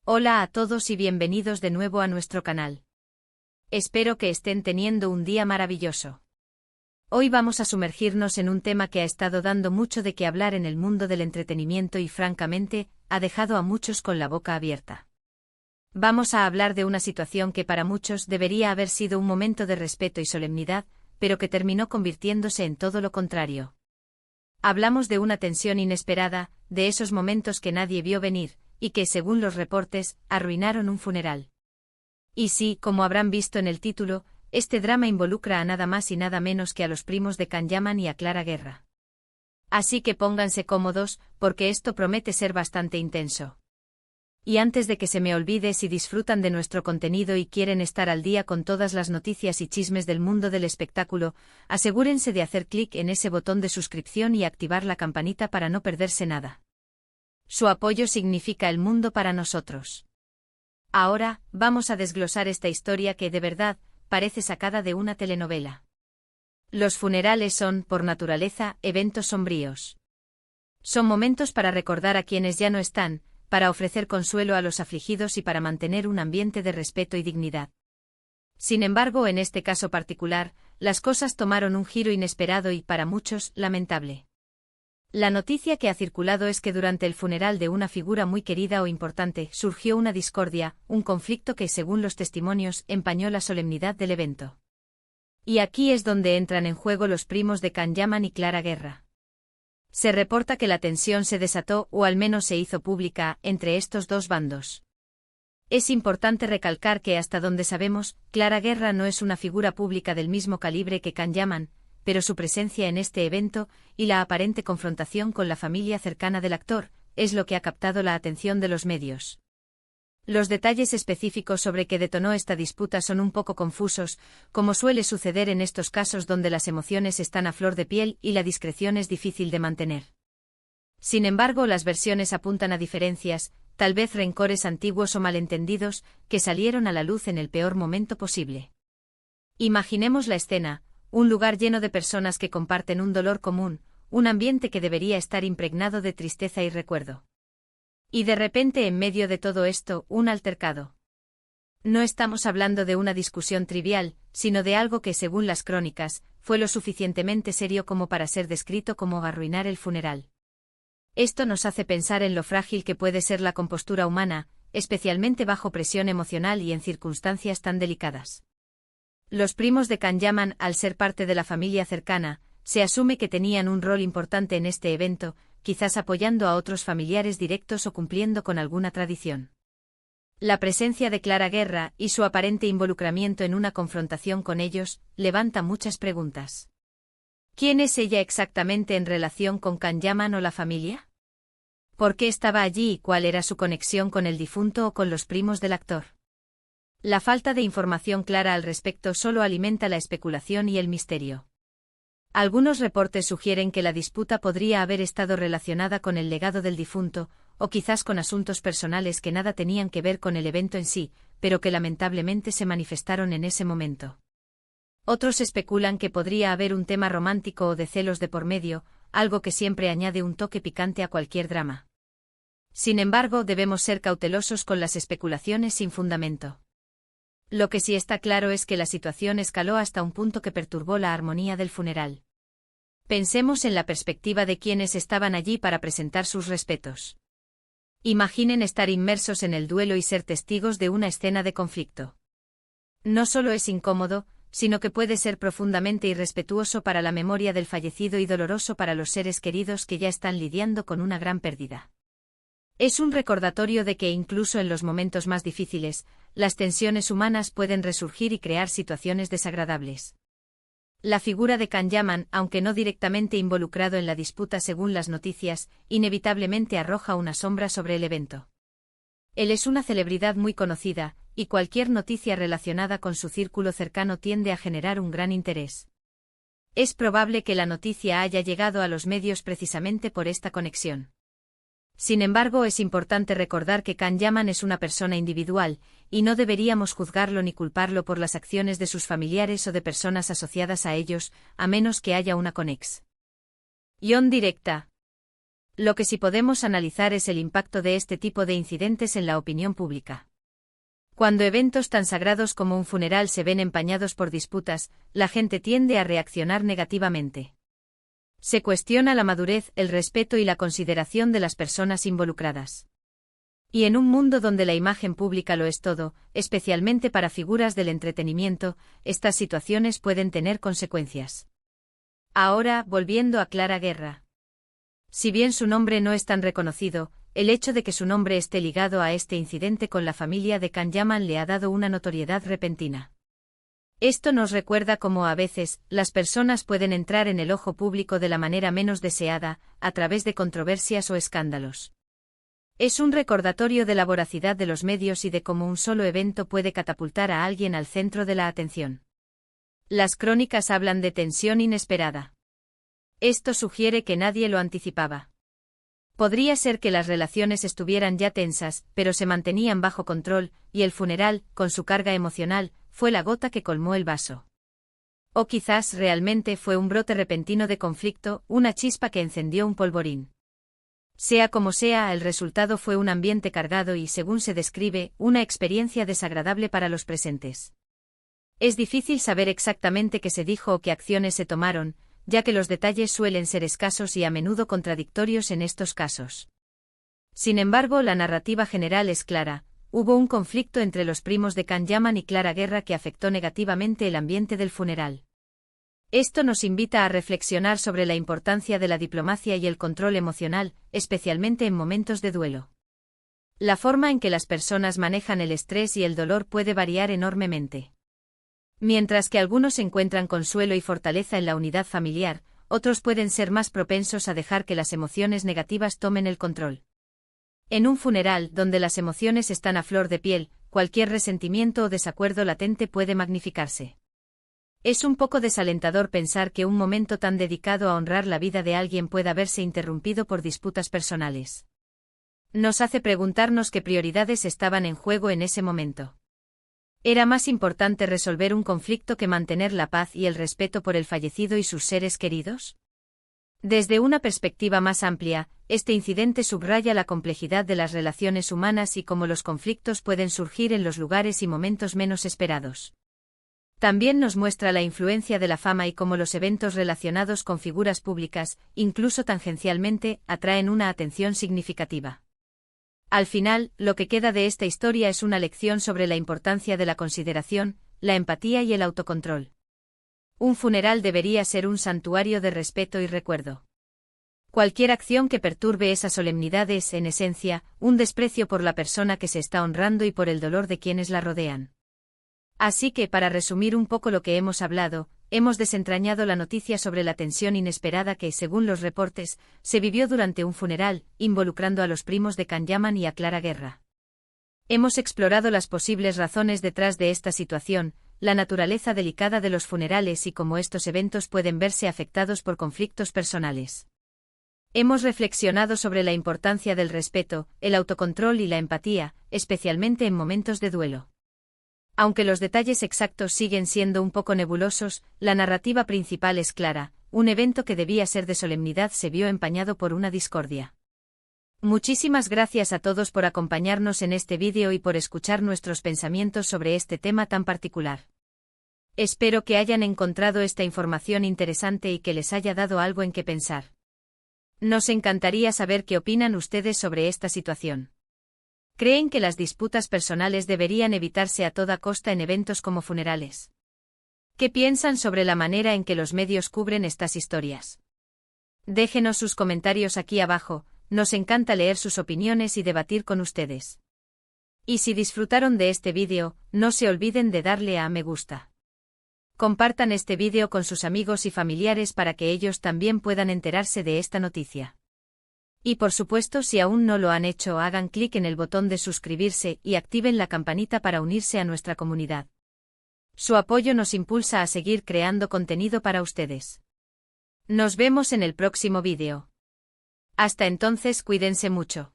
Hola a todos y bienvenidos de nuevo a nuestro canal. Espero que estén teniendo un día maravilloso. Hoy vamos a sumergirnos en un tema que ha estado dando mucho de qué hablar en el mundo del entretenimiento y francamente, ha dejado a muchos con la boca abierta. Vamos a hablar de una situación que para muchos debería haber sido un momento de respeto y solemnidad, pero que terminó convirtiéndose en todo lo contrario. Hablamos de una tensión inesperada, de esos momentos que nadie vio venir, y que, según los reportes, arruinaron un funeral. Y sí, como habrán visto en el título, este drama involucra a nada más y nada menos que a los primos de Can Yaman y a Clara Guerra. Así que pónganse cómodos, porque esto promete ser bastante intenso. Y antes de que se me olvide, si disfrutan de nuestro contenido y quieren estar al día con todas las noticias y chismes del mundo del espectáculo, asegúrense de hacer clic en ese botón de suscripción y activar la campanita para no perderse nada. Su apoyo significa el mundo para nosotros. Ahora, vamos a desglosar esta historia que, de verdad, parece sacada de una telenovela. Los funerales son, por naturaleza, eventos sombríos. Son momentos para recordar a quienes ya no están, para ofrecer consuelo a los afligidos y para mantener un ambiente de respeto y dignidad. Sin embargo, en este caso particular, las cosas tomaron un giro inesperado y, para muchos, lamentable. La noticia que ha circulado es que durante el funeral de una figura muy querida o importante surgió una discordia, un conflicto que, según los testimonios, empañó la solemnidad del evento. Y aquí es donde entran en juego los primos de Can Yaman y Clara Guerra. Se reporta que la tensión se desató, o al menos se hizo pública, entre estos dos bandos. Es importante recalcar que hasta donde sabemos, Clara Guerra no es una figura pública del mismo calibre que Can Yaman, pero su presencia en este evento, y la aparente confrontación con la familia cercana del actor, es lo que ha captado la atención de los medios. Los detalles específicos sobre qué detonó esta disputa son un poco confusos, como suele suceder en estos casos donde las emociones están a flor de piel y la discreción es difícil de mantener. Sin embargo, las versiones apuntan a diferencias, tal vez rencores antiguos o malentendidos, que salieron a la luz en el peor momento posible. Imaginemos la escena, un lugar lleno de personas que comparten un dolor común, un ambiente que debería estar impregnado de tristeza y recuerdo. Y de repente, en medio de todo esto, un altercado. No estamos hablando de una discusión trivial, sino de algo que, según las crónicas, fue lo suficientemente serio como para ser descrito como arruinar el funeral. Esto nos hace pensar en lo frágil que puede ser la compostura humana, especialmente bajo presión emocional y en circunstancias tan delicadas. Los primos de Can Yaman, al ser parte de la familia cercana, se asume que tenían un rol importante en este evento, quizás apoyando a otros familiares directos o cumpliendo con alguna tradición. La presencia de Clara Guerra y su aparente involucramiento en una confrontación con ellos levanta muchas preguntas. ¿Quién es ella exactamente en relación con Can Yaman o la familia? ¿Por qué estaba allí y cuál era su conexión con el difunto o con los primos del actor? La falta de información clara al respecto solo alimenta la especulación y el misterio. Algunos reportes sugieren que la disputa podría haber estado relacionada con el legado del difunto, o quizás con asuntos personales que nada tenían que ver con el evento en sí, pero que lamentablemente se manifestaron en ese momento. Otros especulan que podría haber un tema romántico o de celos de por medio, algo que siempre añade un toque picante a cualquier drama. Sin embargo, debemos ser cautelosos con las especulaciones sin fundamento. Lo que sí está claro es que la situación escaló hasta un punto que perturbó la armonía del funeral. Pensemos en la perspectiva de quienes estaban allí para presentar sus respetos. Imaginen estar inmersos en el duelo y ser testigos de una escena de conflicto. No solo es incómodo, sino que puede ser profundamente irrespetuoso para la memoria del fallecido y doloroso para los seres queridos que ya están lidiando con una gran pérdida. Es un recordatorio de que incluso en los momentos más difíciles, las tensiones humanas pueden resurgir y crear situaciones desagradables. La figura de Can Yaman, aunque no directamente involucrado en la disputa según las noticias, inevitablemente arroja una sombra sobre el evento. Él es una celebridad muy conocida, y cualquier noticia relacionada con su círculo cercano tiende a generar un gran interés. Es probable que la noticia haya llegado a los medios precisamente por esta conexión. Sin embargo, es importante recordar que Can Yaman es una persona individual, y no deberíamos juzgarlo ni culparlo por las acciones de sus familiares o de personas asociadas a ellos, a menos que haya una conexión directa. Lo que sí podemos analizar es el impacto de este tipo de incidentes en la opinión pública. Cuando eventos tan sagrados como un funeral se ven empañados por disputas, la gente tiende a reaccionar negativamente. Se cuestiona la madurez, el respeto y la consideración de las personas involucradas. Y en un mundo donde la imagen pública lo es todo, especialmente para figuras del entretenimiento, estas situaciones pueden tener consecuencias. Ahora, volviendo a Clara Guerra. Si bien su nombre no es tan reconocido, el hecho de que su nombre esté ligado a este incidente con la familia de Can Yaman le ha dado una notoriedad repentina. Esto nos recuerda cómo a veces, las personas pueden entrar en el ojo público de la manera menos deseada, a través de controversias o escándalos. Es un recordatorio de la voracidad de los medios y de cómo un solo evento puede catapultar a alguien al centro de la atención. Las crónicas hablan de tensión inesperada. Esto sugiere que nadie lo anticipaba. Podría ser que las relaciones estuvieran ya tensas, pero se mantenían bajo control, y el funeral, con su carga emocional, fue la gota que colmó el vaso. O quizás realmente fue un brote repentino de conflicto, una chispa que encendió un polvorín. Sea como sea, el resultado fue un ambiente cargado y, según se describe, una experiencia desagradable para los presentes. Es difícil saber exactamente qué se dijo o qué acciones se tomaron, ya que los detalles suelen ser escasos y a menudo contradictorios en estos casos. Sin embargo, la narrativa general es clara: hubo un conflicto entre los primos de Can Yaman y Clara Guerra que afectó negativamente el ambiente del funeral. Esto nos invita a reflexionar sobre la importancia de la diplomacia y el control emocional, especialmente en momentos de duelo. La forma en que las personas manejan el estrés y el dolor puede variar enormemente. Mientras que algunos encuentran consuelo y fortaleza en la unidad familiar, otros pueden ser más propensos a dejar que las emociones negativas tomen el control. En un funeral, donde las emociones están a flor de piel, cualquier resentimiento o desacuerdo latente puede magnificarse. Es un poco desalentador pensar que un momento tan dedicado a honrar la vida de alguien pueda verse interrumpido por disputas personales. Nos hace preguntarnos qué prioridades estaban en juego en ese momento. ¿Era más importante resolver un conflicto que mantener la paz y el respeto por el fallecido y sus seres queridos? Desde una perspectiva más amplia, este incidente subraya la complejidad de las relaciones humanas y cómo los conflictos pueden surgir en los lugares y momentos menos esperados. También nos muestra la influencia de la fama y cómo los eventos relacionados con figuras públicas, incluso tangencialmente, atraen una atención significativa. Al final, lo que queda de esta historia es una lección sobre la importancia de la consideración, la empatía y el autocontrol. Un funeral debería ser un santuario de respeto y recuerdo. Cualquier acción que perturbe esa solemnidad es, en esencia, un desprecio por la persona que se está honrando y por el dolor de quienes la rodean. Así que, para resumir un poco lo que hemos hablado, hemos desentrañado la noticia sobre la tensión inesperada que, según los reportes, se vivió durante un funeral, involucrando a los primos de Can Yaman y a Clara Guerra. Hemos explorado las posibles razones detrás de esta situación, la naturaleza delicada de los funerales y cómo estos eventos pueden verse afectados por conflictos personales. Hemos reflexionado sobre la importancia del respeto, el autocontrol y la empatía, especialmente en momentos de duelo. Aunque los detalles exactos siguen siendo un poco nebulosos, la narrativa principal es clara: un evento que debía ser de solemnidad se vio empañado por una discordia. Muchísimas gracias a todos por acompañarnos en este vídeo y por escuchar nuestros pensamientos sobre este tema tan particular. Espero que hayan encontrado esta información interesante y que les haya dado algo en qué pensar. Nos encantaría saber qué opinan ustedes sobre esta situación. ¿Creen que las disputas personales deberían evitarse a toda costa en eventos como funerales? ¿Qué piensan sobre la manera en que los medios cubren estas historias? Déjenos sus comentarios aquí abajo, nos encanta leer sus opiniones y debatir con ustedes. Y si disfrutaron de este vídeo, no se olviden de darle a me gusta. Compartan este vídeo con sus amigos y familiares para que ellos también puedan enterarse de esta noticia. Y por supuesto, si aún no lo han hecho, hagan clic en el botón de suscribirse y activen la campanita para unirse a nuestra comunidad. Su apoyo nos impulsa a seguir creando contenido para ustedes. Nos vemos en el próximo vídeo. Hasta entonces, cuídense mucho.